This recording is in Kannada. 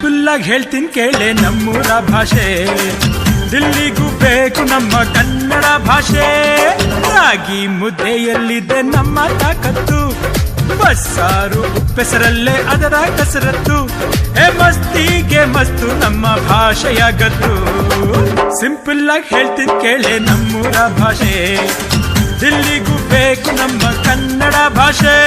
ಸಿಂಪಲ್ ಆಗಿ ಹೇಳ್ತೀನಿ ಕೇಳೆ ನಮ್ಮೂರ ಭಾಷೆ, ದಿಲ್ಲಿಗೂ ಬೇಕು ನಮ್ಮ ಕನ್ನಡ ಭಾಷೆ. ರಾಗಿ ಮುದ್ದೆಯಲ್ಲಿದೆ ನಮ್ಮ ತಾಕತ್ತು, ಬಸ್ಸಾರು ಉಪ್ಪೆಸರಲ್ಲೇ ಅದರ ಕಸರತ್ತು. ಮಸ್ತಿಗೆ ಮಸ್ತು ನಮ್ಮ ಭಾಷೆಯ ಗತ್ತು. ಸಿಂಪಲ್ ಆಗಿ ಹೇಳ್ತೀನಿ ಕೇಳೆ ನಮ್ಮೂರ ಭಾಷೆ, ದಿಲ್ಲಿಗೂ ಬೇಕು ನಮ್ಮ ಕನ್ನಡ ಭಾಷೆ.